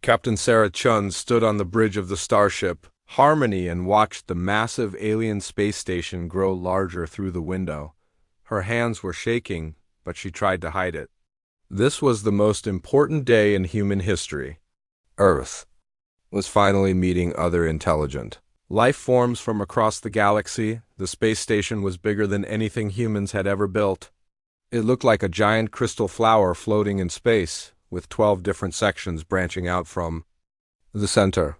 Captain Sarah Chun stood on the bridge of the starship, Harmony, and watched the massive alien space station grow larger through the window. Her hands were shaking, but she tried to hide it. This was the most important day in human history. Earth was finally meeting other intelligent life forms from across the galaxy. The space station was bigger than anything humans had ever built. It looked like a giant crystal flower floating in space, with 12 different sections branching out from the center.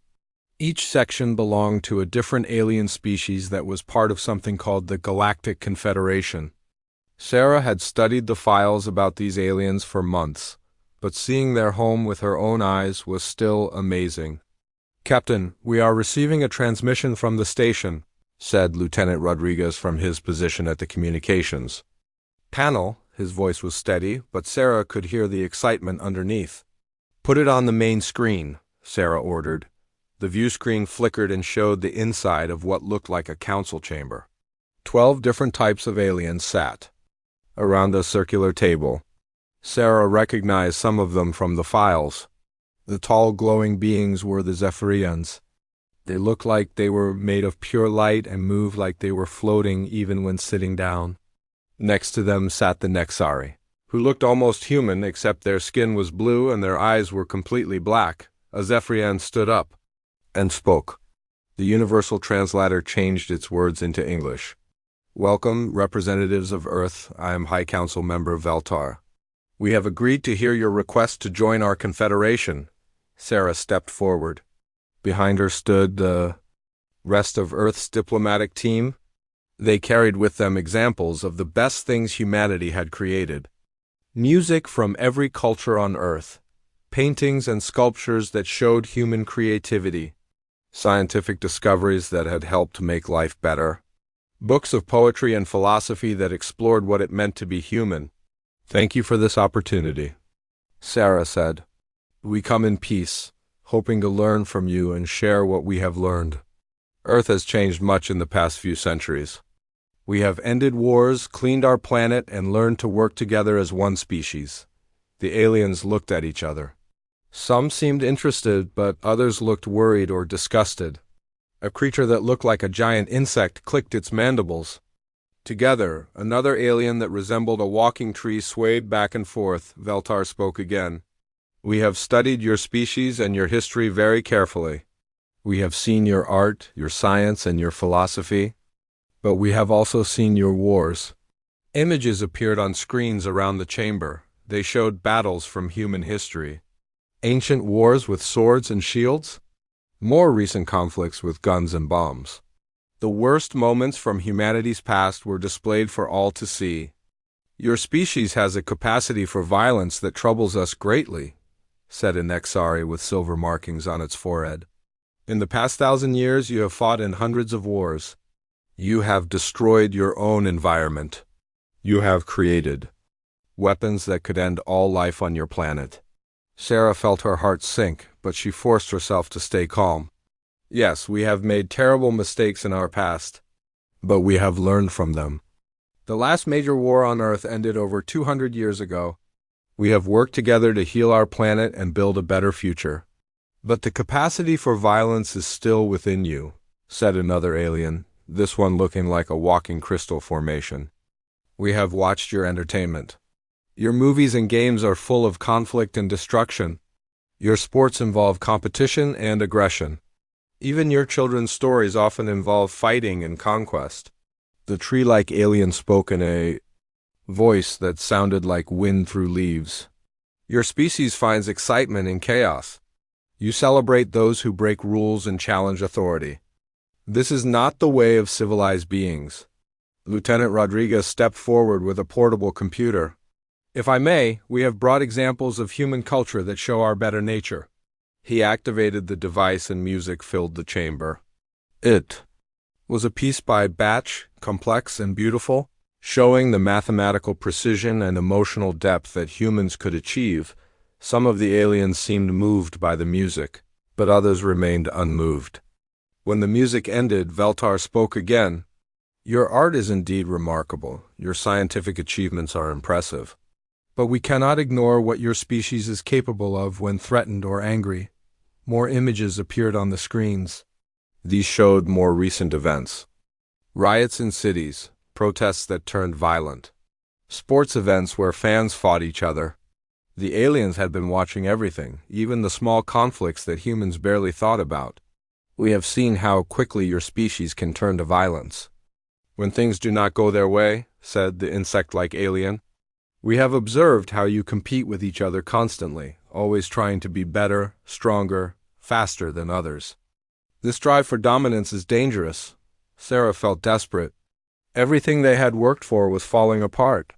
Each section belonged to a different alien species that was part of something called the Galactic Confederation. Sarah had studied the files about these aliens for months, but seeing their home with her own eyes was still amazing. "Captain, we are receiving a transmission from the station," said Lieutenant Rodriguez from his position at the communications panel. His voice was steady, but Sarah could hear the excitement underneath. "Put it on the main screen," Sarah ordered. The view screen flickered and showed the inside of what looked like a council chamber. 12 different types of aliens sat around a circular table. Sarah recognized some of them from the files. The tall, glowing beings were the Zephyrians. They looked like they were made of pure light and moved like they were floating even when sitting down. Next to them sat the Nexari, who looked almost human except their skin was blue and their eyes were completely black. A Zephyrian stood up and spoke. The universal translator changed its words into English. "Welcome, representatives of Earth. I am High Council Member Veltar. We have agreed to hear your request to join our confederation." Sarah stepped forward. Behind her stood the rest of Earth's diplomatic team. They carried with them examples of the best things humanity had created. Music from every culture on Earth, paintings and sculptures that showed human creativity, scientific discoveries that had helped make life better, books of poetry and philosophy that explored what it meant to be human. "Thank you for this opportunity," Sarah said. "We come in peace, hoping to learn from you and share what we have learned. Earth has changed much in the past few centuries. We have ended wars, cleaned our planet, and learned to work together as one species." The aliens looked at each other. Some seemed interested, but others looked worried or disgusted. A creature that looked like a giant insect clicked its mandibles. Together, another alien that resembled a walking tree swayed back and forth. Veltar spoke again. "We have studied your species and your history very carefully. We have seen your art, your science, and your philosophy. But we have also seen your wars." Images appeared on screens around the chamber. They showed battles from human history. Ancient wars with swords and shields. More recent conflicts with guns and bombs. The worst moments from humanity's past were displayed for all to see. "Your species has a capacity for violence that troubles us greatly," said an Nexari with silver markings on its forehead. "In the past 1,000 years you have fought in hundreds of wars. You have destroyed your own environment. You have created weapons that could end all life on your planet." Sarah felt her heart sink, but she forced herself to stay calm. "Yes, we have made terrible mistakes in our past, but we have learned from them. The last major war on Earth ended over 200 years ago. We have worked together to heal our planet and build a better future. But the capacity for violence is still within you," said another alien, this one looking like a walking crystal formation. "We have watched your entertainment. Your movies and games are full of conflict and destruction. Your sports involve competition and aggression. Even your children's stories often involve fighting and conquest." The tree-like alien spoke in a voice that sounded like wind through leaves. "Your species finds excitement in chaos. You celebrate those who break rules and challenge authority. This is not the way of civilized beings." Lieutenant Rodriguez stepped forward with a portable computer. "If I may, we have brought examples of human culture that show our better nature." He activated the device and music filled the chamber. It was a piece by Batch, complex and beautiful, showing the mathematical precision and emotional depth that humans could achieve. Some of the aliens seemed moved by the music, but others remained unmoved. When the music ended, Veltar spoke again. "Your art is indeed remarkable. Your scientific achievements are impressive. But we cannot ignore what your species is capable of when threatened or angry. More images appeared on the screens. These showed more recent events. Riots in cities, protests that turned violent. Sports events where fans fought each other. The aliens had been watching everything, even the small conflicts that humans barely thought about. We have seen how quickly your species can turn to violence. When things do not go their way, said the insect-like alien, we have observed how you compete with each other constantly, always trying to be better, stronger, faster than others. This drive for dominance is dangerous. Sarah felt desperate. Everything they had worked for was falling apart.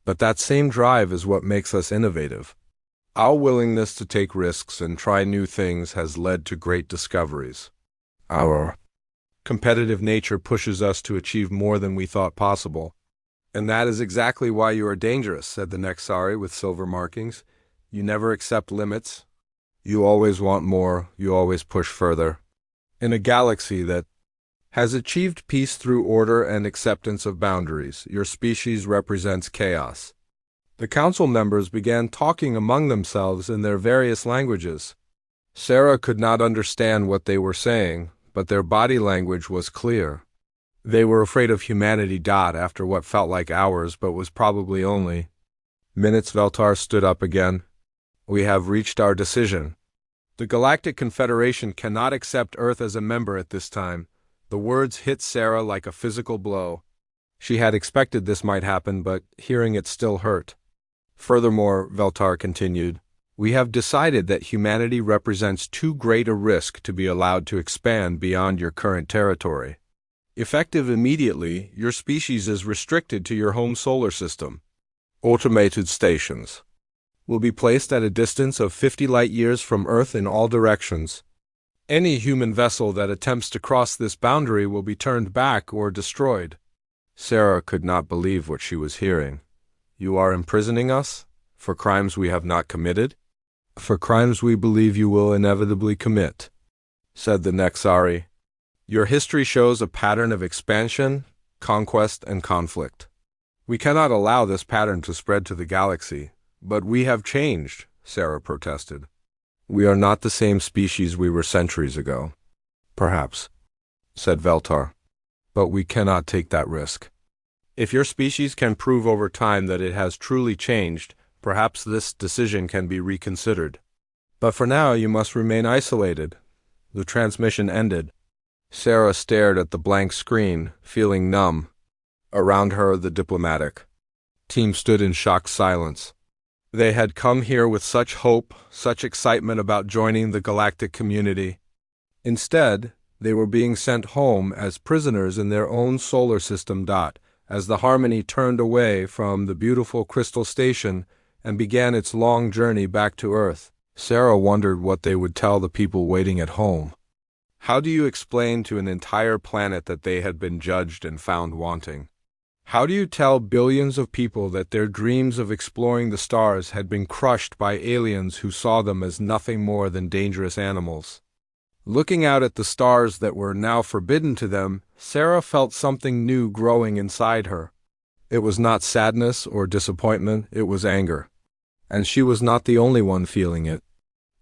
But that same drive is what makes us innovative. Our willingness to take risks and try new things has led to great discoveries. Our competitive nature pushes us to achieve more than we thought possible. And that is exactly why you are dangerous, said the Nexari with silver markings. You never accept limits. You always want more, you always push further. In a galaxy that has achieved peace through order and acceptance of boundaries, your species represents chaos. The council members began talking among themselves in their various languages. Sarah could not understand what they were saying, but their body language was clear. They were afraid of humanity. After what felt like hours, but was probably only minutes, Veltar stood up again. We have reached our decision. The Galactic Confederation cannot accept Earth as a member at this time. The words hit Sarah like a physical blow. She had expected this might happen, but hearing it still hurt. Furthermore, Veltar continued, we have decided that humanity represents too great a risk to be allowed to expand beyond your current territory. Effective immediately, your species is restricted to your home solar system. Automated stations will be placed at a distance of 50 light-years from Earth in all directions. Any human vessel that attempts to cross this boundary will be turned back or destroyed. Sarah could not believe what she was hearing. You are imprisoning us? For crimes we have not committed? For crimes we believe you will inevitably commit, said the Nexari. Your history shows a pattern of expansion, conquest, and conflict. We cannot allow this pattern to spread to the galaxy. But we have changed, Sarah protested. We are not the same species we were centuries ago. Perhaps, said Veltar. But we cannot take that risk. If your species can prove over time that it has truly changed, perhaps this decision can be reconsidered. But for now you must remain isolated. The transmission ended. Sarah stared at the blank screen, feeling numb. Around her, the diplomatic team stood in shocked silence. They had come here with such hope, such excitement about joining the galactic community. Instead, they were being sent home as prisoners in their own solar system. As the Harmony turned away from the beautiful crystal station and began its long journey back to Earth, Sarah wondered what they would tell the people waiting at home. How do you explain to an entire planet that they had been judged and found wanting? How do you tell billions of people that their dreams of exploring the stars had been crushed by aliens who saw them as nothing more than dangerous animals? Looking out at the stars that were now forbidden to them, Sarah felt something new growing inside her. It was not sadness or disappointment, it was anger. And she was not the only one feeling it.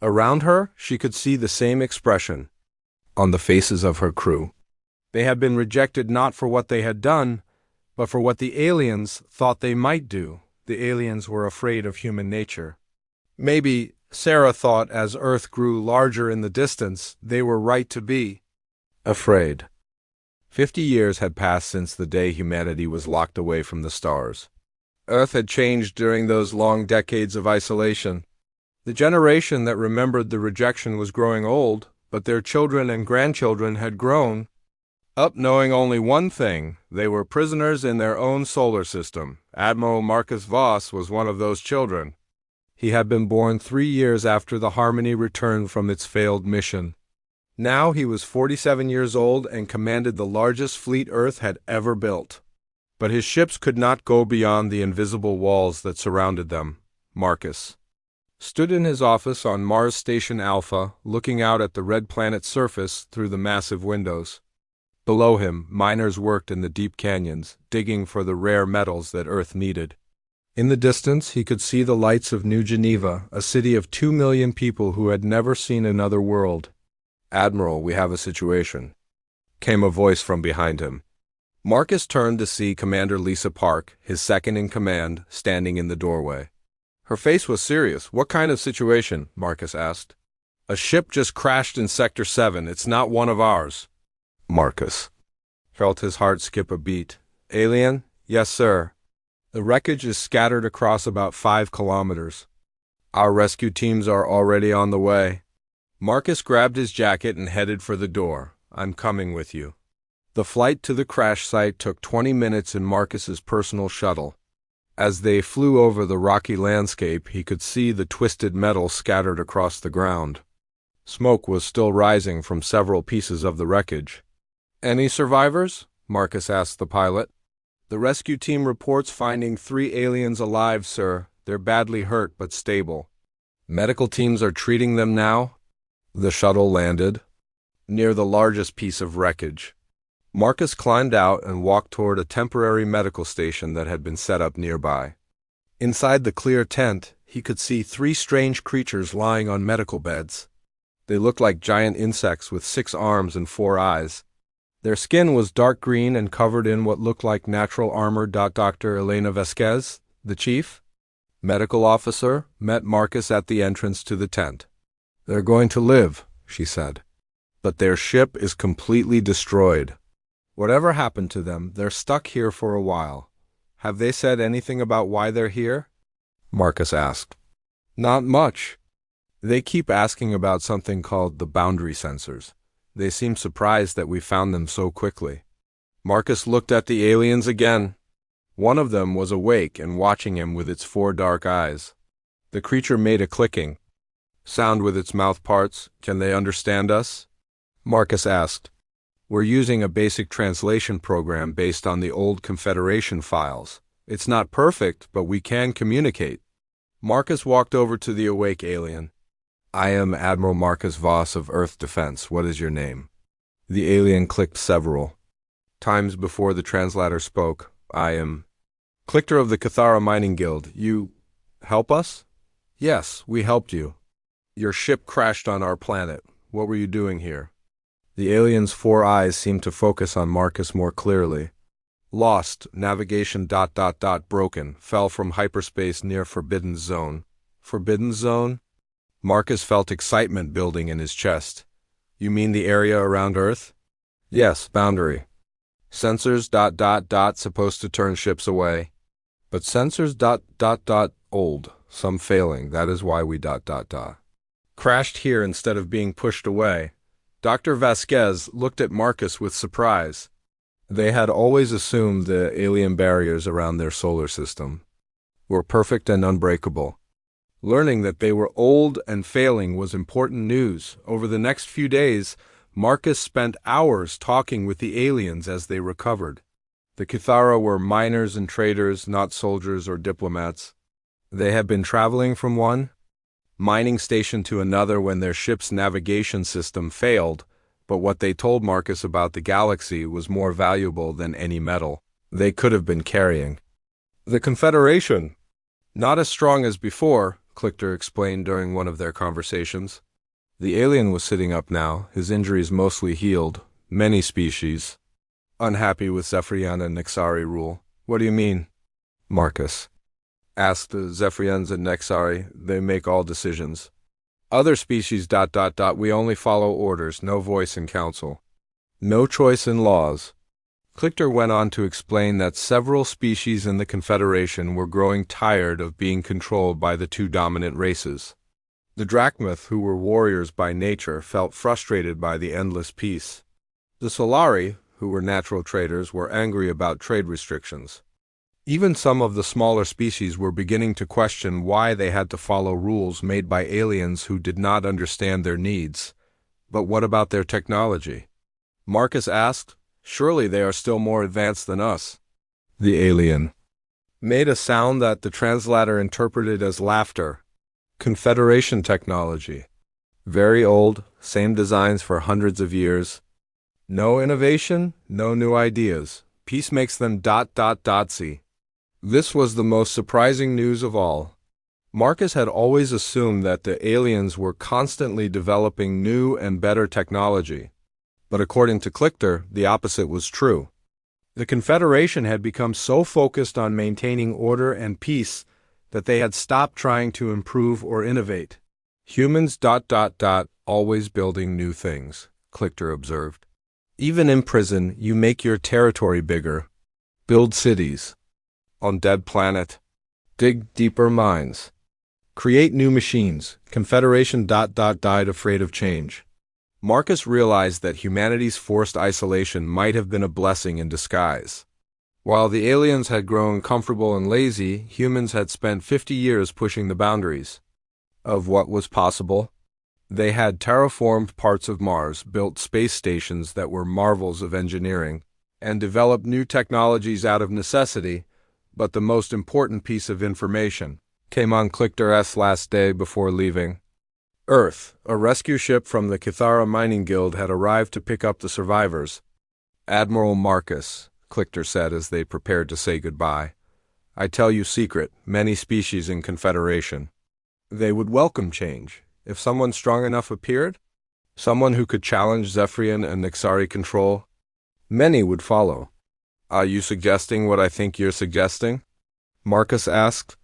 Around her, she could see the same expression on the faces of her crew. They had been rejected not for what they had done, but for what the aliens thought they might do. The aliens were afraid of human nature. Maybe, Sarah thought, as Earth grew larger in the distance, they were right to be afraid. 50 years had passed since the day humanity was locked away from the stars. Earth had changed during those long decades of isolation. The generation that remembered the rejection was growing old, but their children and grandchildren had grown up knowing only one thing: they were prisoners in their own solar system. Admiral Marcus Voss was one of those children. He had been born 3 years after the Harmony returned from its failed mission. Now he was 47 years old and commanded the largest fleet Earth had ever built. But his ships could not go beyond the invisible walls that surrounded them. Marcus stood in his office on Mars Station Alpha, looking out at the red planet's surface through the massive windows. Below him, miners worked in the deep canyons, digging for the rare metals that Earth needed. In the distance, he could see the lights of New Geneva, a city of 2 million people who had never seen another world. "Admiral, we have a situation," came a voice from behind him. Marcus turned to see Commander Lisa Park, his second-in-command, standing in the doorway. Her face was serious. "What kind of situation?" Marcus asked. "A ship just crashed in Sector 7. It's not one of ours." Marcus felt his heart skip a beat. "Alien?" "Yes, sir. The wreckage is scattered across about 5 kilometers. Our rescue teams are already on the way." Marcus grabbed his jacket and headed for the door. "I'm coming with you." The flight to the crash site took 20 minutes in Marcus's personal shuttle. As they flew over the rocky landscape, he could see the twisted metal scattered across the ground. Smoke was still rising from several pieces of the wreckage. "Any survivors?" Marcus asked the pilot. "The rescue team reports finding 3 aliens alive, sir. They're badly hurt but stable. Medical teams are treating them now." The shuttle landed near the largest piece of wreckage. Marcus climbed out and walked toward a temporary medical station that had been set up nearby. Inside the clear tent, he could see 3 strange creatures lying on medical beds. They looked like giant insects with 6 arms and 4 eyes. Their skin was dark green and covered in what looked like natural armor. Dr. Elena Vasquez, the chief medical officer, met Marcus at the entrance to the tent. "They're going to live," she said. "But their ship is completely destroyed. Whatever happened to them, they're stuck here for a while. Have they said anything about why they're here?" Marcus asked. "Not much. They keep asking about something called the boundary sensors. They seem surprised that we found them so quickly." Marcus looked at the aliens again. One of them was awake and watching him with its 4 dark eyes. The creature made a clicking sound with its mouth parts. "Can they understand us?" Marcus asked. "We're using a basic translation program based on the old Confederation files. It's not perfect, but we can communicate." Marcus walked over to the awake alien. "I am Admiral Marcus Voss of Earth Defense. What is your name?" The alien clicked several times before the translator spoke. "I am Clicker of the Cathara Mining Guild. You help us?" "Yes, we helped you. Your ship crashed on our planet. What were you doing here?" The alien's 4 eyes seemed to focus on Marcus more clearly. "Lost, navigation ... broken, fell from hyperspace near Forbidden Zone." "Forbidden Zone?" Marcus felt excitement building in his chest. "You mean the area around Earth?" "Yes, boundary. Sensors ... supposed to turn ships away. But sensors ... old, some failing, that is why we ... crashed here instead of being pushed away." Dr. Vasquez looked at Marcus with surprise. They had always assumed the alien barriers around their solar system were perfect and unbreakable. Learning that they were old and failing was important news. Over the next few days, Marcus spent hours talking with the aliens as they recovered. The Cathara were miners and traders, not soldiers or diplomats. They had been traveling from one mining station to another when their ship's navigation system failed, but what they told Marcus about the galaxy was more valuable than any metal they could have been carrying. "The Confederation, not as strong as before," Clicker explained during one of their conversations. The alien was sitting up now, his injuries mostly healed. "Many species unhappy with Zephyrian and Nexari rule." "What do you mean?" Marcus asked. "The Zephyrians and Nexari, they make all decisions. Other species ... we only follow orders, no voice in council. No choice in laws." Clicker went on to explain that several species in the Confederation were growing tired of being controlled by the 2 dominant races. The Drachmath, who were warriors by nature, felt frustrated by the endless peace. The Solari, who were natural traders, were angry about trade restrictions. Even some of the smaller species were beginning to question why they had to follow rules made by aliens who did not understand their needs. "But what about their technology?" Marcus asked. "Surely they are still more advanced than us." The alien made a sound that the translator interpreted as laughter. "Confederation technology. Very old, same designs for hundreds of years. No innovation, no new ideas. Peace makes them ... see. This was the most surprising news of all. Marcus had always assumed that the aliens were constantly developing new and better technology. But according to Clichter, the opposite was true. The Confederation had become so focused on maintaining order and peace that they had stopped trying to improve or innovate. Humans ... always building new things, Clichter observed. Even in prison, you make your territory bigger. Build cities. On dead planet. Dig deeper mines. Create new machines. Confederation ... died afraid of change. Marcus realized that humanity's forced isolation might have been a blessing in disguise. While the aliens had grown comfortable and lazy, humans had spent 50 years pushing the boundaries of what was possible. They had terraformed parts of Mars, built space stations that were marvels of engineering, and developed new technologies out of necessity, but the most important piece of information came on Clichter's last day before leaving. Earth, a rescue ship from the Kithara Mining Guild, had arrived to pick up the survivors. Admiral Marcus, Clichter said as they prepared to say goodbye, I tell you secret, many species in Confederation. They would welcome change. If someone strong enough appeared, someone who could challenge Zephyrian and Nixari control, many would follow. Are you suggesting what I think you're suggesting? Marcus asked.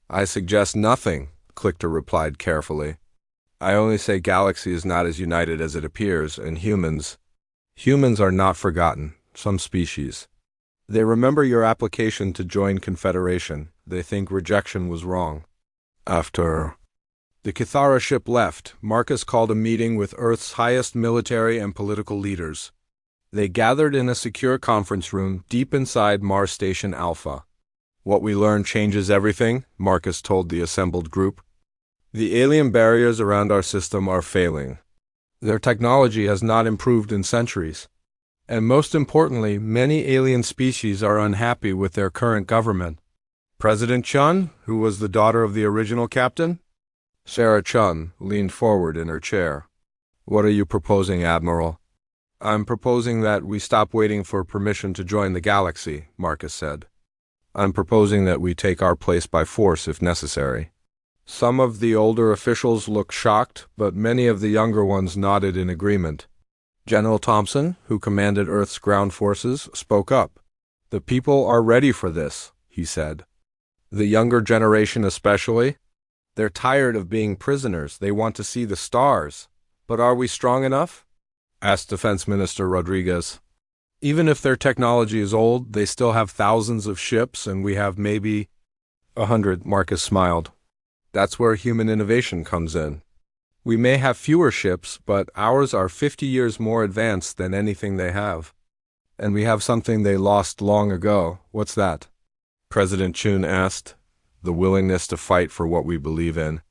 I suggest nothing, Clichter replied carefully. I only say galaxy is not as united as it appears, and humans are not forgotten, some species. They remember your application to join Confederation. They think rejection was wrong. After the Kithara ship left, Marcus called a meeting with Earth's highest military and political leaders. They gathered in a secure conference room deep inside Mars Station Alpha. What we learn changes everything, Marcus told the assembled group. The alien barriers around our system are failing. Their technology has not improved in centuries. And most importantly, many alien species are unhappy with their current government. President Chun, who was the daughter of the original captain? Sarah Chun leaned forward in her chair. What are you proposing, Admiral? I'm proposing that we stop waiting for permission to join the galaxy, Marcus said. I'm proposing that we take our place by force if necessary. Some of the older officials looked shocked, but many of the younger ones nodded in agreement. General Thompson, who commanded Earth's ground forces, spoke up. The people are ready for this, he said. The younger generation especially. They're tired of being prisoners. They want to see the stars. But are we strong enough? Asked Defense Minister Rodriguez. Even if their technology is old, they still have thousands of ships, and we have maybe 100, Marcus smiled. That's where human innovation comes in. We may have fewer ships, but ours are 50 years more advanced than anything they have. And we have something they lost long ago. What's that? President Chun asked. The willingness to fight for what we believe in.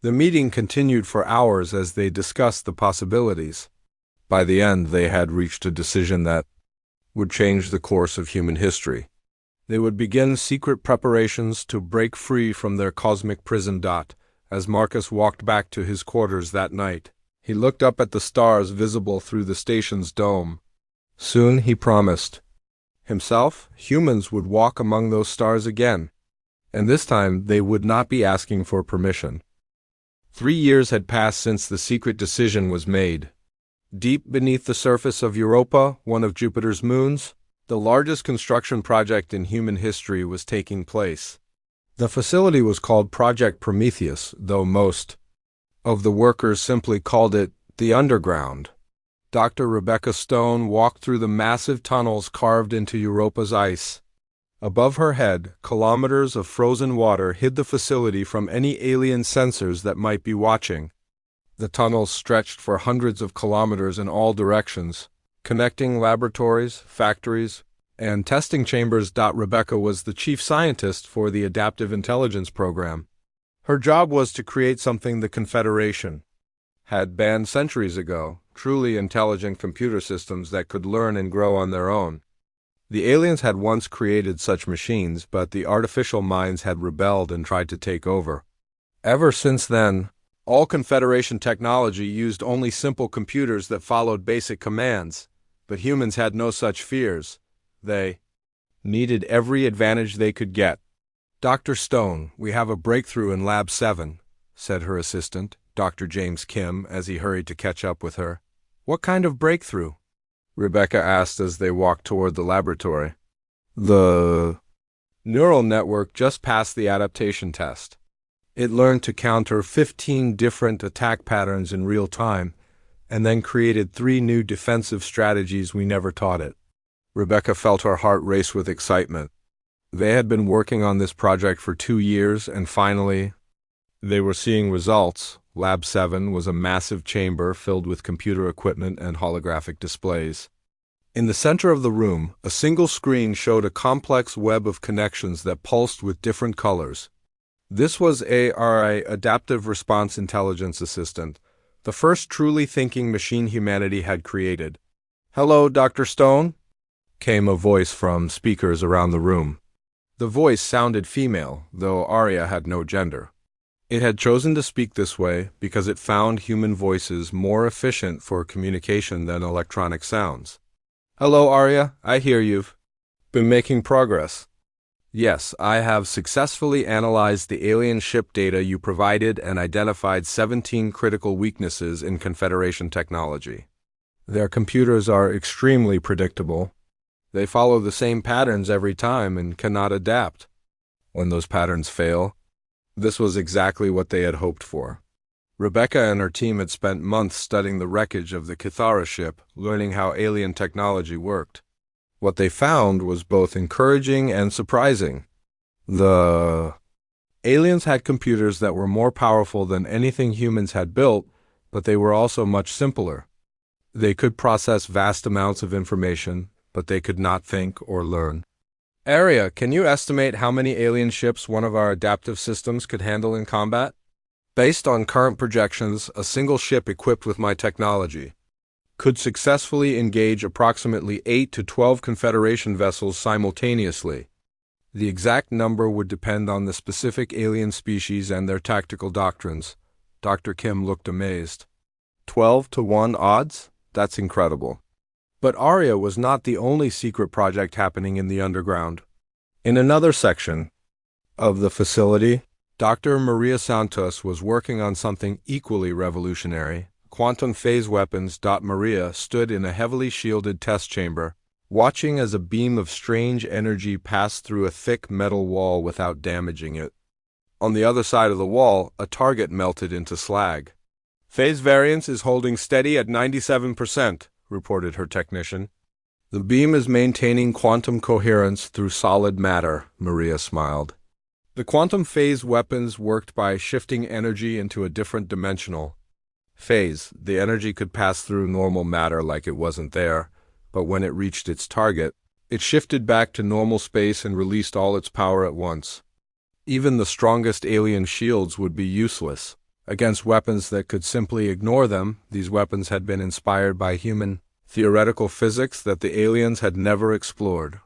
The meeting continued for hours as they discussed the possibilities. By the end, they had reached a decision that would change the course of human history. They would begin secret preparations to break free from their cosmic prison. As Marcus walked back to his quarters that night, he looked up at the stars visible through the station's dome. Soon, he promised himself, humans would walk among those stars again, and this time they would not be asking for permission. 3 years had passed since the secret decision was made. Deep beneath the surface of Europa, one of Jupiter's moons, the largest construction project in human history was taking place. The facility was called Project Prometheus, though most of the workers simply called it the Underground. Dr. Rebecca Stone walked through the massive tunnels carved into Europa's ice. Above her head, kilometers of frozen water hid the facility from any alien sensors that might be watching. The tunnels stretched for hundreds of kilometers in all directions, connecting laboratories, factories, and testing chambers. Rebecca was the chief scientist for the Adaptive Intelligence Program. Her job was to create something the Confederation had banned centuries ago, truly intelligent computer systems that could learn and grow on their own. The aliens had once created such machines, but the artificial minds had rebelled and tried to take over. Ever since then, all Confederation technology used only simple computers that followed basic commands, but humans had no such fears. They needed every advantage they could get. "Dr. Stone, we have a breakthrough in Lab 7, said her assistant, Dr. James Kim, as he hurried to catch up with her. "What kind of breakthrough?" Rebecca asked as they walked toward the laboratory. "The neural network just passed the adaptation test. It learned to counter 15 different attack patterns in real time, and then created 3 new defensive strategies we never taught it." Rebecca felt her heart race with excitement. They had been working on this project for 2 years, and finally, they were seeing results. Lab 7 was a massive chamber filled with computer equipment and holographic displays. In the center of the room, a single screen showed a complex web of connections that pulsed with different colors. This was ARI, Adaptive Response Intelligence Assistant, the first truly thinking machine humanity had created. "Hello, Dr. Stone?" came a voice from speakers around the room. The voice sounded female, though Arya had no gender. It had chosen to speak this way because it found human voices more efficient for communication than electronic sounds. "Hello, Arya. I hear you've been making progress." "Yes, I have successfully analyzed the alien ship data you provided and identified 17 critical weaknesses in Confederation technology. Their computers are extremely predictable. They follow the same patterns every time and cannot adapt. When those patterns fail, this was exactly what they had hoped for." Rebecca and her team had spent months studying the wreckage of the Kithara ship, learning how alien technology worked. What they found was both encouraging and surprising. The aliens had computers that were more powerful than anything humans had built, but they were also much simpler. They could process vast amounts of information, but they could not think or learn. "Arya, can you estimate how many alien ships one of our adaptive systems could handle in combat?" "Based on current projections, a single ship equipped with my technology could successfully engage approximately 8 to 12 Confederation vessels simultaneously. The exact number would depend on the specific alien species and their tactical doctrines." Dr. Kim looked amazed. 12 to 1 odds? That's incredible. But Arya was not the only secret project happening in the underground. In another section of the facility, Dr. Maria Santos was working on something equally revolutionary: quantum phase weapons. Maria stood in a heavily shielded test chamber, watching as a beam of strange energy passed through a thick metal wall without damaging it. On the other side of the wall, a target melted into slag. "Phase variance is holding steady at 97%, reported her technician. "The beam is maintaining quantum coherence through solid matter," Maria smiled. The quantum phase weapons worked by shifting energy into a different dimensional phase. The energy could pass through normal matter like it wasn't there, but when it reached its target, it shifted back to normal space and released all its power at once. Even the strongest alien shields would be useless against weapons that could simply ignore them. These weapons had been inspired by human theoretical physics that the aliens had never explored.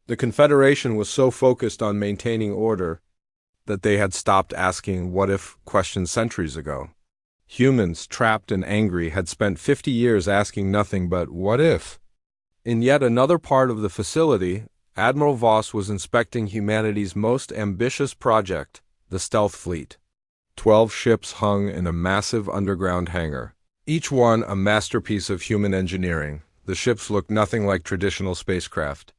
The Confederation was so focused on maintaining order that they had stopped asking what-if questions centuries ago. Humans, trapped and angry, had spent 50 years asking nothing but what if. In yet another part of the facility, Admiral Voss was inspecting humanity's most ambitious project, the Stealth Fleet. 12 ships hung in a massive underground hangar, each one a masterpiece of human engineering. The ships looked nothing like traditional spacecraft.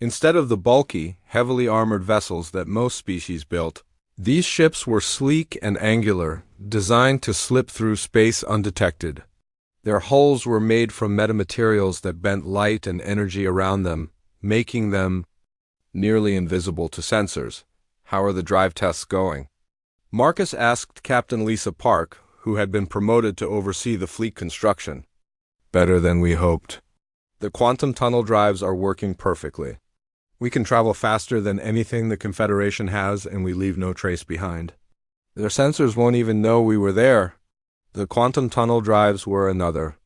Instead of the bulky, heavily armored vessels that most species built, these ships were sleek and angular, designed to slip through space undetected. Their hulls were made from metamaterials that bent light and energy around them, making them nearly invisible to sensors. "How are the drive tests going?" Marcus asked Captain Lisa Park, who had been promoted to oversee the fleet construction. "Better than we hoped. The quantum tunnel drives are working perfectly. We can travel faster than anything the Confederation has, and we leave no trace behind. Their sensors won't even know we were there." The quantum tunnel drives were another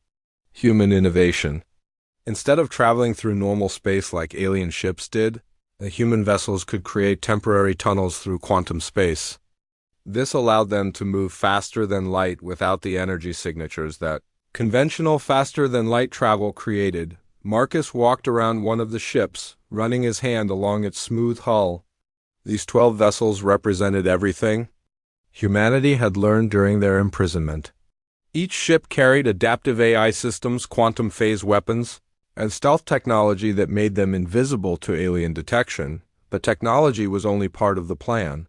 human innovation. Instead of traveling through normal space like alien ships did, the human vessels could create temporary tunnels through quantum space. This allowed them to move faster than light without the energy signatures that conventional faster-than-light travel created. Marcus walked around one of the ships, running his hand along its smooth hull. These 12 vessels represented everything humanity had learned during their imprisonment. Each ship carried adaptive AI systems, quantum phase weapons, and stealth technology that made them invisible to alien detection, but technology was only part of the plan.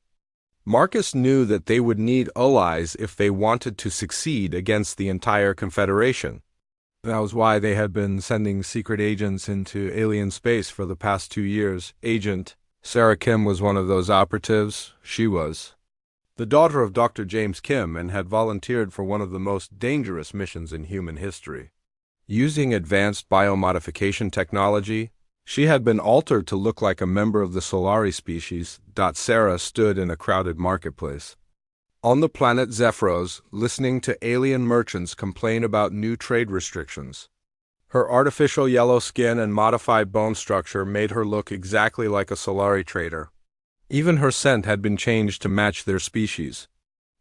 Marcus knew that they would need allies if they wanted to succeed against the entire Confederation. That was why they had been sending secret agents into alien space for the past 2 years. Agent Sarah Kim was one of those operatives. She was the daughter of Dr. James Kim and had volunteered for one of the most dangerous missions in human history. Using advanced biomodification technology, she had been altered to look like a member of the Solari species. Sarah stood in a crowded marketplace on the planet Zephyros, listening to alien merchants complain about new trade restrictions. Her artificial yellow skin and modified bone structure made her look exactly like a Solari trader. Even her scent had been changed to match their species.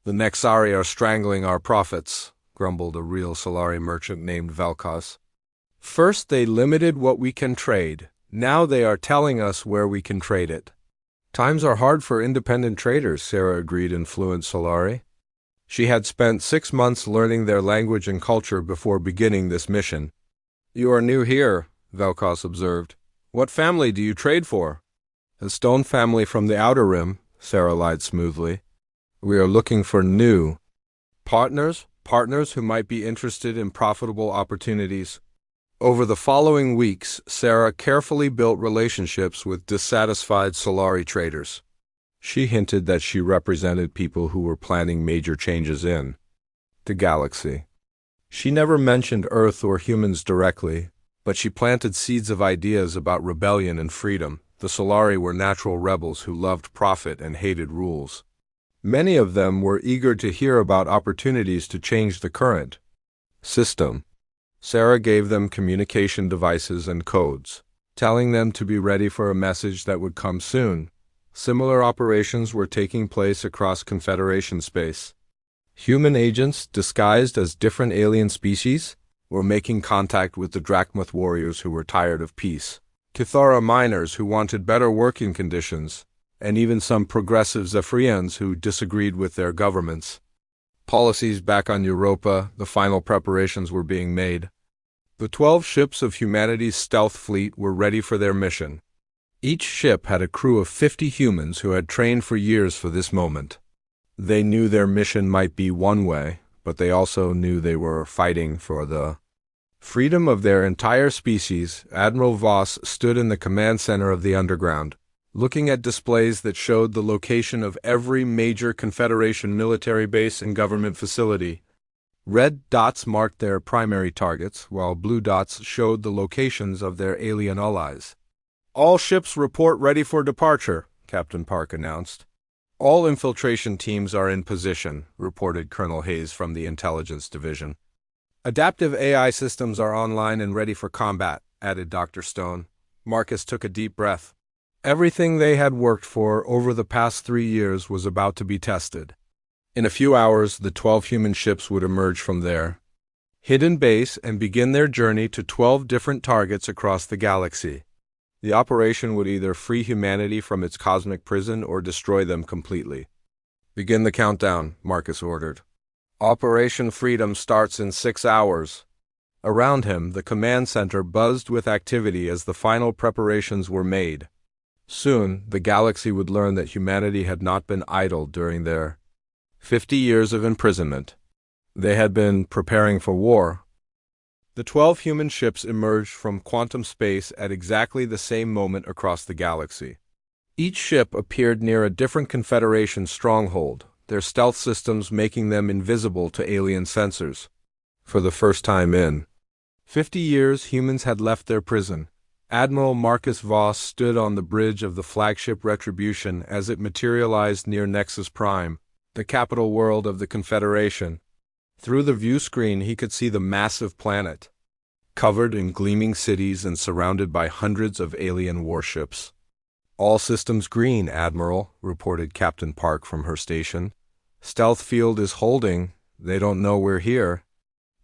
"The Nexari are strangling our profits," grumbled a real Solari merchant named Velkos. "First they limited what we can trade. Now they are telling us where we can trade it." "Times are hard for independent traders," Sarah agreed in fluent Solari. She had spent 6 months learning their language and culture before beginning this mission. "You are new here," Velkos observed. "What family do you trade for?" "A stone family from the Outer Rim," Sarah lied smoothly. "We are looking for new partners who might be interested in profitable opportunities." Over the following weeks, Sarah carefully built relationships with dissatisfied Solari traders. She hinted that she represented people who were planning major changes in the galaxy. She never mentioned Earth or humans directly, but she planted seeds of ideas about rebellion and freedom. The Solari were natural rebels who loved profit and hated rules. Many of them were eager to hear about opportunities to change the current system. Sarah gave them communication devices and codes, telling them to be ready for a message that would come soon. Similar operations were taking place across Confederation space. Human agents, disguised as different alien species, were making contact with the Drachmoth warriors who were tired of peace, Kithara miners who wanted better working conditions, and even some progressive Zephyrians who disagreed with their governments. Policies back on Europa, the final preparations were being made. The 12 ships of humanity's stealth fleet were ready for their mission. Each ship had a crew of 50 humans who had trained for years for this moment. They knew their mission might be one way, but they also knew they were fighting for the freedom of their entire species. Admiral Voss stood in the command center of the underground, looking at displays that showed the location of every major Confederation military base and government facility. Red dots marked their primary targets, while blue dots showed the locations of their alien allies. "All ships report ready for departure," Captain Park announced. "All infiltration teams are in position," reported Colonel Hayes from the Intelligence Division. "Adaptive AI systems are online and ready for combat," added Dr. Stone. Marcus took a deep breath. Everything they had worked for over the past 3 years was about to be tested. In a few hours, the 12 human ships would emerge from their hidden base and begin their journey to 12 different targets across the galaxy. The operation would either free humanity from its cosmic prison or destroy them completely. "Begin the countdown," Marcus ordered. "Operation Freedom starts in 6 hours. Around him, the command center buzzed with activity as the final preparations were made. Soon, the galaxy would learn that humanity had not been idle during their 50 years of imprisonment. They had been preparing for war. The 12 human ships emerged from quantum space at exactly the same moment across the galaxy. Each ship appeared near a different Confederation stronghold, their stealth systems making them invisible to alien sensors. For the first time in 50 years, humans had left their prison. Admiral Marcus Voss stood on the bridge of the flagship Retribution as it materialized near Nexus Prime, the capital world of the Confederation. Through the view screen he could see the massive planet, covered in gleaming cities and surrounded by hundreds of alien warships. "All systems green, Admiral," reported Captain Park from her station. "Stealth field is holding. They don't know we're here."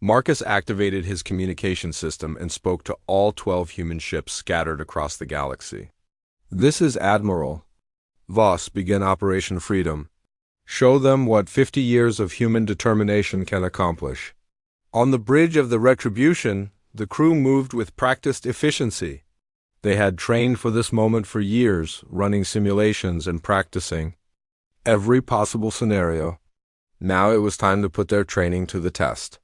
Marcus activated his communication system and spoke to all 12 human ships scattered across the galaxy. "This is Admiral Voss. Begin Operation Freedom. Show them what 50 years of human determination can accomplish." On the bridge of the Retribution, the crew moved with practiced efficiency. They had trained for this moment for years, running simulations and practicing every possible scenario. Now it was time to put their training to the test.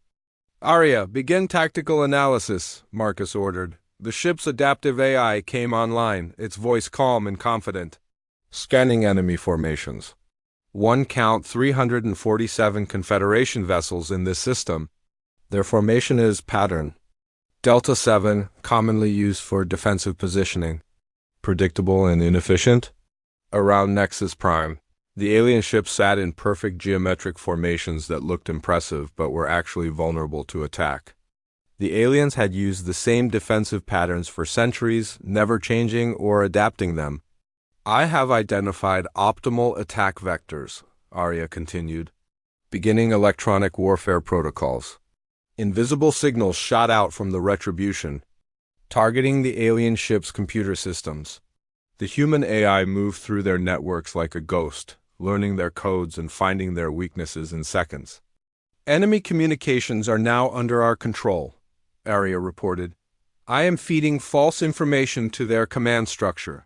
"Arya, begin tactical analysis," Marcus ordered. The ship's adaptive AI came online, its voice calm and confident. "Scanning enemy formations. One count 347 Confederation vessels in this system. Their formation is pattern. Delta 7, commonly used for defensive positioning. Predictable and inefficient. Around Nexus Prime. The alien ships sat in perfect geometric formations that looked impressive but were actually vulnerable to attack. The aliens had used the same defensive patterns for centuries, never changing or adapting them. "I have identified optimal attack vectors," Arya continued. "Beginning electronic warfare protocols." Invisible signals shot out from the Retribution, targeting the alien ship's computer systems. The human AI moved through their networks like a ghost, learning their codes and finding their weaknesses in seconds. "Enemy communications are now under our control," Arya reported. "I am feeding false information to their command structure.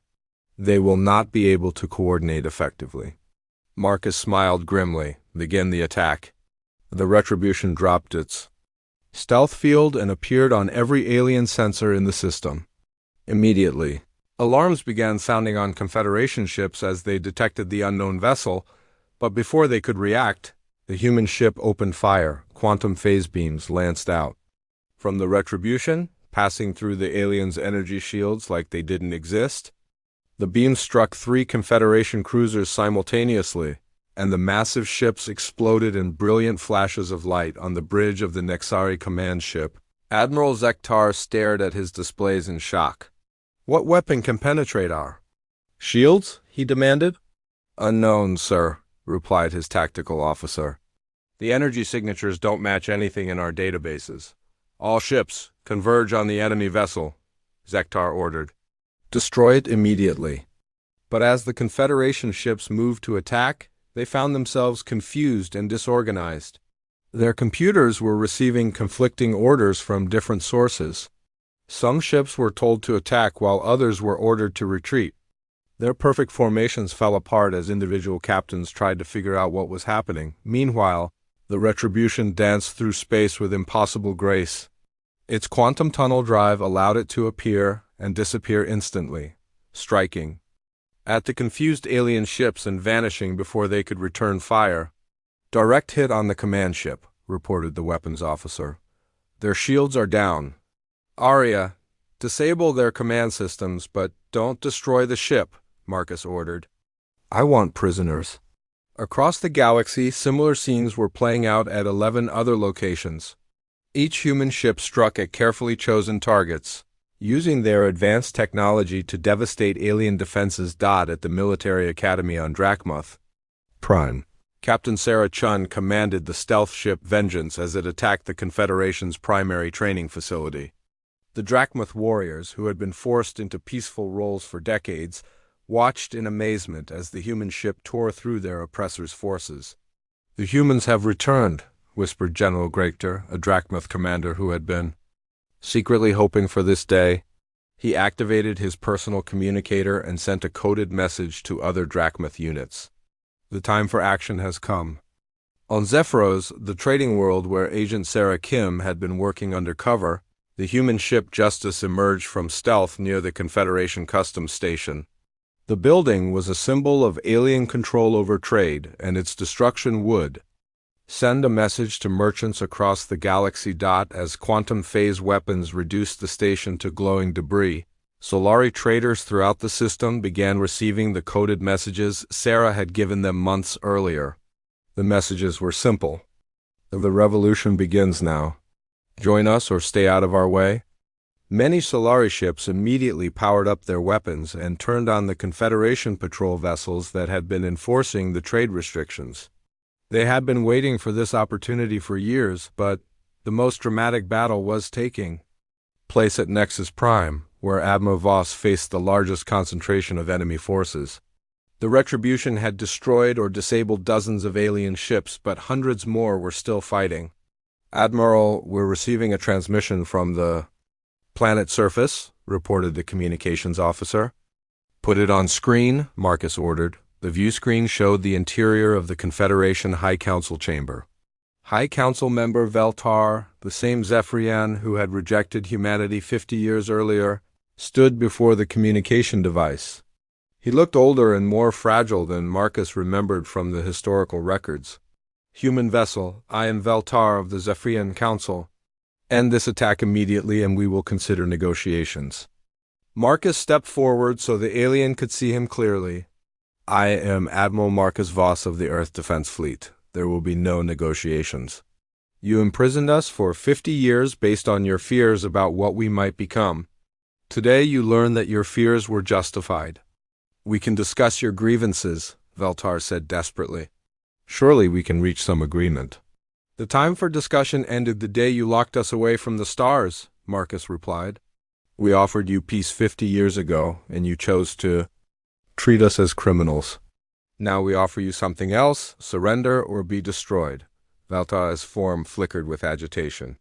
They will not be able to coordinate effectively." Marcus smiled grimly. "Begin the attack." The Retribution dropped its stealth field and appeared on every alien sensor in the system. Immediately, alarms began sounding on Confederation ships as they detected the unknown vessel, but before they could react, the human ship opened fire. Quantum phase beams lanced out from the Retribution, passing through the aliens' energy shields like they didn't exist. The beams struck 3 Confederation cruisers simultaneously, and the massive ships exploded in brilliant flashes of light on the bridge of the Nexari command ship. Admiral Zektar stared at his displays in shock. "What weapon can penetrate our shields?" he demanded. "Unknown, sir," replied his tactical officer. "The energy signatures don't match anything in our databases. All ships, converge on the enemy vessel," Zektar ordered. "Destroy it immediately." But as the Confederation ships moved to attack, they found themselves confused and disorganized. Their computers were receiving conflicting orders from different sources. Some ships were told to attack while others were ordered to retreat. Their perfect formations fell apart as individual captains tried to figure out what was happening. Meanwhile, the Retribution danced through space with impossible grace. Its quantum tunnel drive allowed it to appear and disappear instantly, striking at the confused alien ships and vanishing before they could return fire. "Direct hit on the command ship," reported the weapons officer. "Their shields are down. Arya, disable their command systems, but don't destroy the ship," Marcus ordered. "I want prisoners." Across the galaxy, similar scenes were playing out at 11 other locations. Each human ship struck at carefully chosen targets, using their advanced technology to devastate alien defenses. At the military academy on Drachmuth Prime, Captain Sarah Chun commanded the stealth ship Vengeance as it attacked the Confederation's primary training facility. The Drachmuth warriors, who had been forced into peaceful roles for decades, watched in amazement as the human ship tore through their oppressors' forces. "The humans have returned," whispered General Greater, a Drachmuth commander who had been secretly hoping for this day. He activated his personal communicator and sent a coded message to other Drachmuth units. "The time for action has come." On Zephyros, the trading world where Agent Sarah Kim had been working undercover, the human ship Justice emerged from stealth near the Confederation Customs Station. The building was a symbol of alien control over trade, and its destruction would send a message to merchants across the galaxy. As quantum phase weapons reduced the station to glowing debris, Solari traders throughout the system began receiving the coded messages Sarah had given them months earlier. The messages were simple. "The revolution begins now. Join us or stay out of our way." Many Solari ships immediately powered up their weapons and turned on the Confederation patrol vessels that had been enforcing the trade restrictions. They had been waiting for this opportunity for years, but The most dramatic battle was taking place at Nexus Prime, where Admiral Voss faced the largest concentration of enemy forces. The Retribution had destroyed or disabled dozens of alien ships, but hundreds more were still fighting. "Admiral, we're receiving a transmission from the planet surface," reported the communications officer. "Put it on screen," Marcus ordered. The view screen showed the interior of the Confederation High Council chamber. High Council member Veltar, the same Zephyrian who had rejected humanity 50 years earlier, stood before the communication device. He looked older and more fragile than Marcus remembered from the historical records. "Human vessel, I am Veltar of the Zephyrian Council. End this attack immediately and we will consider negotiations." Marcus stepped forward so the alien could see him clearly. "I am Admiral Marcus Voss of the Earth Defense Fleet. There will be no negotiations. You imprisoned us for 50 years based on your fears about what we might become. Today you learn that your fears were justified. We can discuss your grievances," Veltar said desperately. "Surely we can reach some agreement." "The time for discussion ended the day you locked us away from the stars," Marcus replied. "We offered you peace 50 years ago, and you chose to treat us as criminals. Now we offer you something else: surrender or be destroyed." Veltar's form flickered with agitation.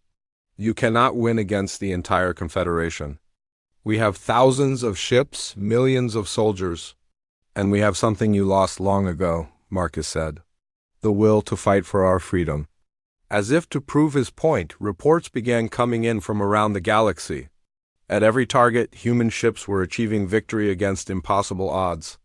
"You cannot win against the entire Confederation. We have thousands of ships, millions of soldiers, and we have something you lost long ago," Marcus said. "The will to fight for our freedom." As if to prove his point, reports began coming in from around the galaxy. At every target, human ships were achieving victory against impossible odds.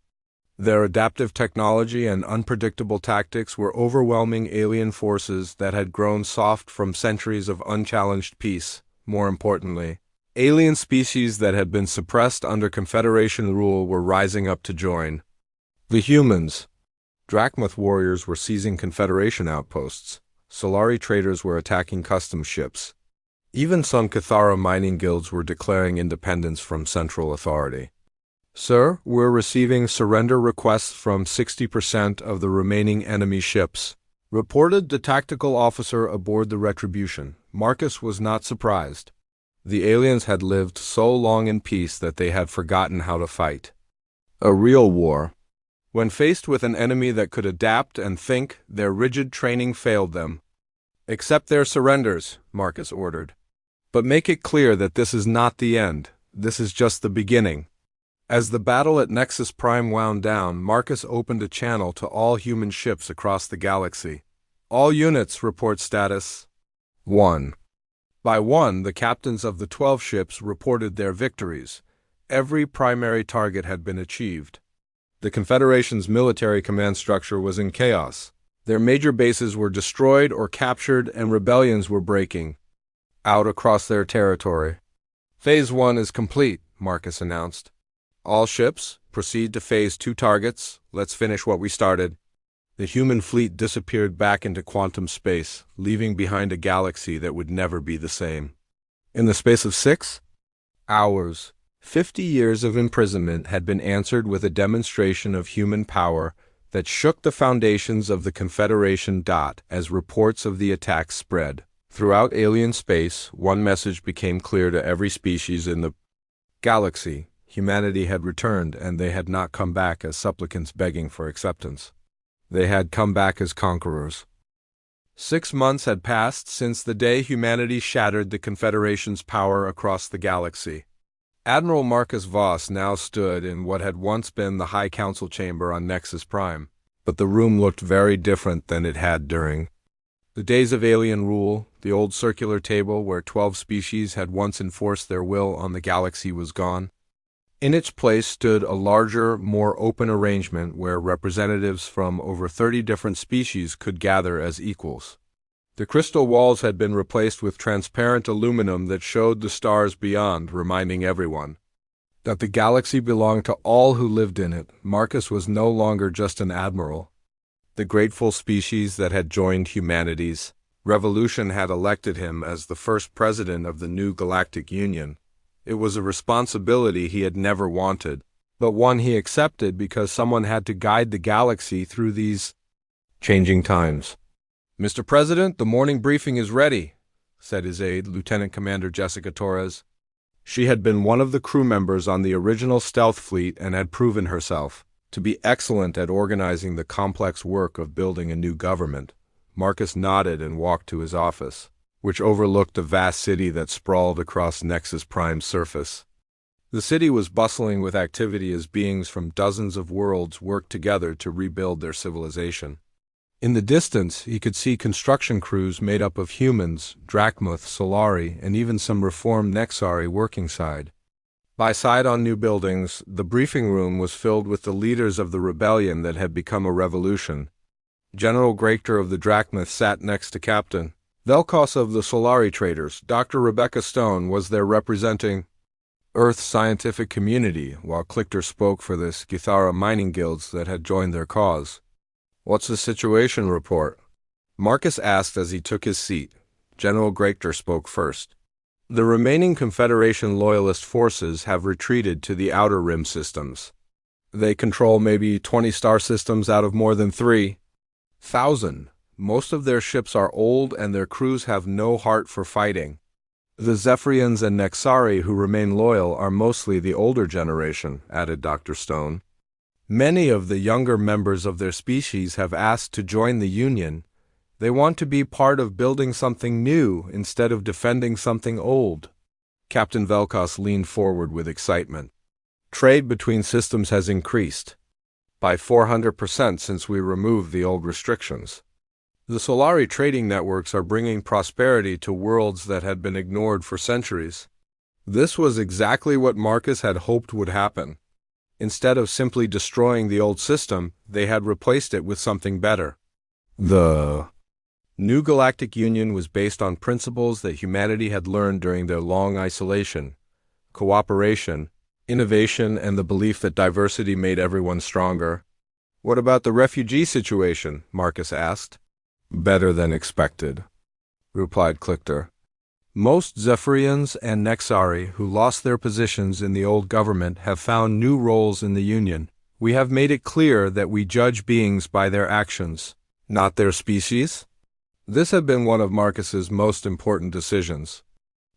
Their adaptive technology and unpredictable tactics were overwhelming alien forces that had grown soft from centuries of unchallenged peace. More importantly, alien species that had been suppressed under Confederation rule were rising up to join. The humans. Drachmoth warriors were seizing Confederation outposts. Solari traders were attacking customs ships. Even some Cathara mining guilds were declaring independence from central authority. "Sir, we're receiving surrender requests from 60% of the remaining enemy ships," reported the tactical officer aboard the Retribution. Marcus was not surprised. The aliens had lived so long in peace that they had forgotten how to fight. A real war. When faced with an enemy that could adapt and think, their rigid training failed them. "Accept their surrenders," Marcus ordered. "But make it clear that this is not the end. This is just the beginning." As the battle at Nexus Prime wound down, Marcus opened a channel to all human ships across the galaxy. "All units report status." 1. By 1, the captains of the 12 ships reported their victories. Every primary target had been achieved. The Confederation's military command structure was in chaos. Their major bases were destroyed or captured, and rebellions were breaking out across their territory. "Phase 1 is complete," Marcus announced. "All ships, proceed to Phase 2 targets. Let's finish what we started." The human fleet disappeared back into quantum space, leaving behind a galaxy that would never be the same. In the space of 6 hours, 50 years of imprisonment had been answered with a demonstration of human power that shook the foundations of the Confederation. As reports of the attack spread throughout alien space, one message became clear to every species in the galaxy: humanity had returned, and they had not come back as supplicants begging for acceptance. They had come back as conquerors. 6 months had passed since the day humanity shattered the Confederation's power across the galaxy. Admiral Marcus Voss now stood in what had once been the High Council chamber on Nexus Prime, but the room looked very different than it had during the days of alien rule. The old circular table where 12 species had once enforced their will on the galaxy was gone. In its place stood a larger, more open arrangement where representatives from over 30 different species could gather as equals. The crystal walls had been replaced with transparent aluminum that showed the stars beyond, reminding everyone that the galaxy belonged to all who lived in it. Marcus was no longer just an admiral. The grateful species that had joined humanity's revolution had elected him as the first president of the new Galactic Union. It was a responsibility he had never wanted, but one he accepted because someone had to guide the galaxy through these changing times. "Mr. President, the morning briefing is ready," said his aide, Lieutenant Commander Jessica Torres. She had been one of the crew members on the original stealth fleet and had proven herself to be excellent at organizing the complex work of building a new government. Marcus nodded and walked to his office, which overlooked the vast city that sprawled across Nexus Prime's surface. The city was bustling with activity as beings from dozens of worlds worked together to rebuild their civilization. In the distance, he could see construction crews made up of humans, Drachmuth, Solari, and even some reformed Nexari working side by side on new buildings. The briefing room was filled with the leaders of the rebellion that had become a revolution. General Greater of the Drachmuth sat next to Captain Velkos of the Solari traders. Dr. Rebecca Stone was there representing Earth's scientific community, while Clichter spoke for the Skithara mining guilds that had joined their cause. "What's the situation report?" Marcus asked as he took his seat. General Greater spoke first. "The remaining Confederation Loyalist forces have retreated to the Outer Rim systems. They control maybe 20 star systems out of more than 3,000. Most of their ships are old and their crews have no heart for fighting. The Zephyrians and Nexari who remain loyal are mostly the older generation," added Dr. Stone. "Many of the younger members of their species have asked to join the Union. They want to be part of building something new instead of defending something old." Captain Velkos leaned forward with excitement. "Trade between systems has increased by 400% since we removed the old restrictions. The Solari trading networks are bringing prosperity to worlds that had been ignored for centuries." This was exactly what Marcus had hoped would happen. Instead of simply destroying the old system, they had replaced it with something better. The new Galactic Union was based on principles that humanity had learned during their long isolation: cooperation, innovation, and the belief that diversity made everyone stronger. "What about the refugee situation?" Marcus asked. "Better than expected," replied Clichter. "Most Zephyrians and Nexari who lost their positions in the old government have found new roles in the Union. We have made it clear that we judge beings by their actions, not their species." This had been one of Marcus's most important decisions.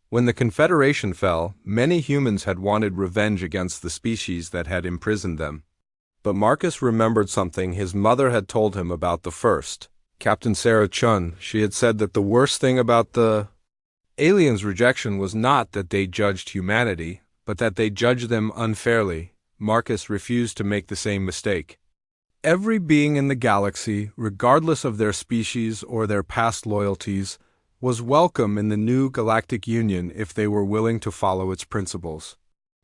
When the Confederation fell, many humans had wanted revenge against the species that had imprisoned them. But Marcus remembered something his mother had told him about the first, Captain Sarah Chun. She had said that the worst thing about the aliens' rejection was not that they judged humanity, but that they judged them unfairly. Marcus refused to make the same mistake. Every being in the galaxy, regardless of their species or their past loyalties, was welcome in the new Galactic Union if they were willing to follow its principles.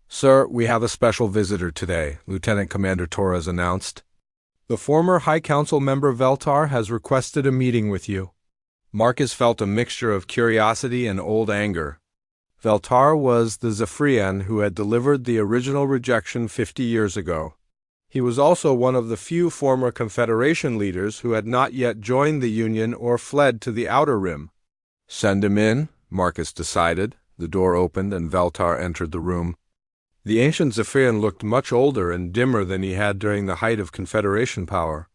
"Sir, we have a special visitor today," Lieutenant Commander Torres announced. "The former High Council member Veltar has requested a meeting with you." Marcus felt a mixture of curiosity and old anger. Veltar was the Zephyrian who had delivered the original rejection 50 years ago. He was also one of the few former Confederation leaders who had not yet joined the Union or fled to the Outer Rim. "Send him in," Marcus decided. The door opened and Veltar entered the room. The ancient Zephyrian looked much older and dimmer than he had during the height of Confederation power.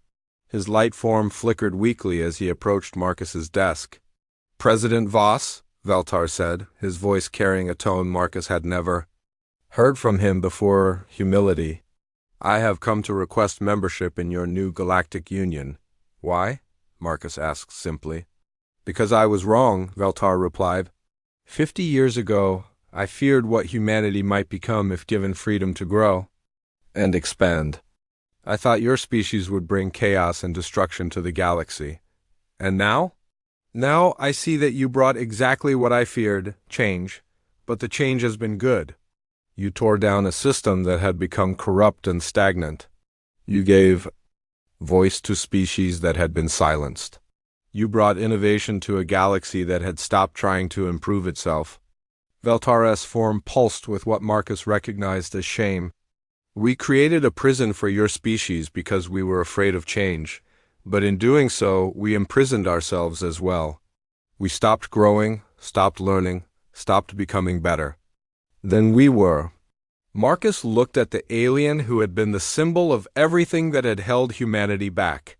His light form flickered weakly as he approached Marcus's desk. "President Voss," Veltar said, his voice carrying a tone Marcus had never heard from him before: humility. "I have come to request membership in your new Galactic Union." "Why?" Marcus asked simply. "Because I was wrong," Veltar replied. 50 years ago, I feared what humanity might become if given freedom to grow and expand. I thought your species would bring chaos and destruction to the galaxy. And now? Now I see that you brought exactly what I feared: change. But the change has been good. You tore down a system that had become corrupt and stagnant. You gave voice to species that had been silenced. You brought innovation to a galaxy that had stopped trying to improve itself. Veltar's form pulsed with what Marcus recognized as shame. "We created a prison for your species because we were afraid of change, but in doing so, we imprisoned ourselves as well. We stopped growing, stopped learning, stopped becoming better. Then we were." Marcus looked at the alien who had been the symbol of everything that had held humanity back.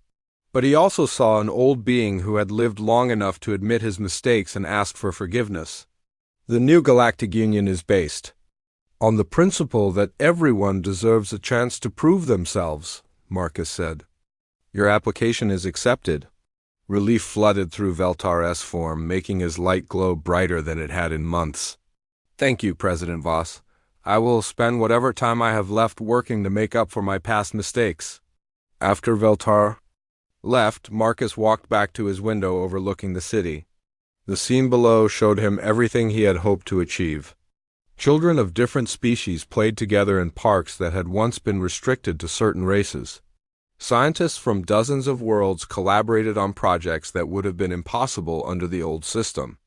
But he also saw an old being who had lived long enough to admit his mistakes and ask for forgiveness. The new Galactic Union is based on the principle that everyone deserves a chance to prove themselves, Marcus said. Your application is accepted. Relief flooded through Veltar's form, making his light glow brighter than it had in months. Thank you, President Voss. I will spend whatever time I have left working to make up for my past mistakes. After Veltar left, Marcus walked back to his window overlooking the city. The scene below showed him everything he had hoped to achieve. Children of different species played together in parks that had once been restricted to certain races. Scientists from dozens of worlds collaborated on projects that would have been impossible under the old system.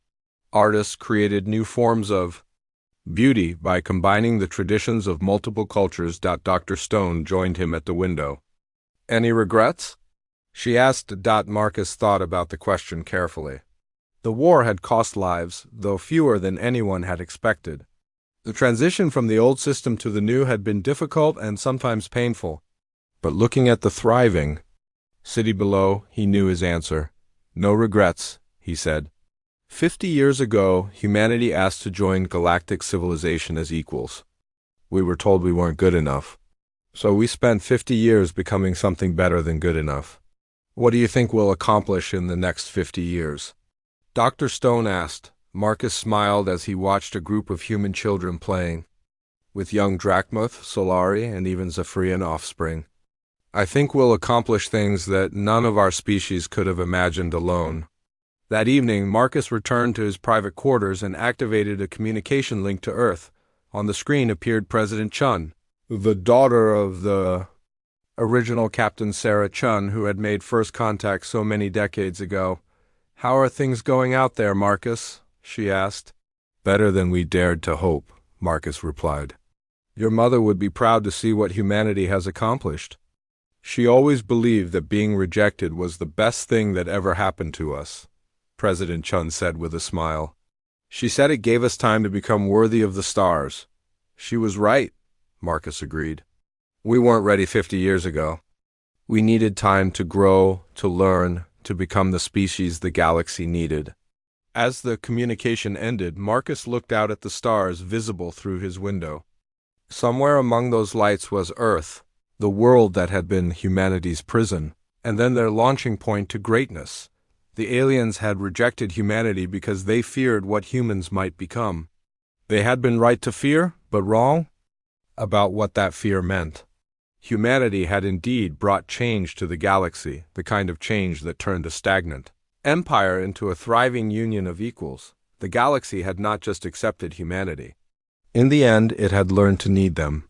Artists created new forms of beauty by combining the traditions of multiple cultures. Dr. Stone joined him at the window. Any regrets? She asked. Marcus thought about the question carefully. The war had cost lives, though fewer than anyone had expected. The transition from the old system to the new had been difficult and sometimes painful. But looking at the thriving city below, he knew his answer. No regrets, he said. 50 years ago, humanity asked to join galactic civilization as equals. We were told we weren't good enough. So we spent 50 years becoming something better than good enough. What do you think we'll accomplish in the next 50 years? Dr. Stone asked. Marcus smiled as he watched a group of human children playing, with young Drachmuth, Solari, and even Zephyrian offspring. I think we'll accomplish things that none of our species could have imagined alone. That evening, Marcus returned to his private quarters and activated a communication link to Earth. On the screen appeared President Chun, the daughter of the original Captain Sarah Chun, who had made first contact so many decades ago. How are things going out there, Marcus? She asked. Better than we dared to hope, Marcus replied. Your mother would be proud to see what humanity has accomplished. She always believed that being rejected was the best thing that ever happened to us, President Chun said with a smile. She said it gave us time to become worthy of the stars. She was right, Marcus agreed. We weren't ready 50 years ago. We needed time to grow, to learn, to become the species the galaxy needed. As the communication ended, Marcus looked out at the stars visible through his window. Somewhere among those lights was Earth, the world that had been humanity's prison, and then their launching point to greatness. The aliens had rejected humanity because they feared what humans might become. They had been right to fear, but wrong about what that fear meant. Humanity had indeed brought change to the galaxy, the kind of change that turned a stagnant empire into a thriving union of equals. The galaxy had not just accepted humanity. In the end, it had learned to need them.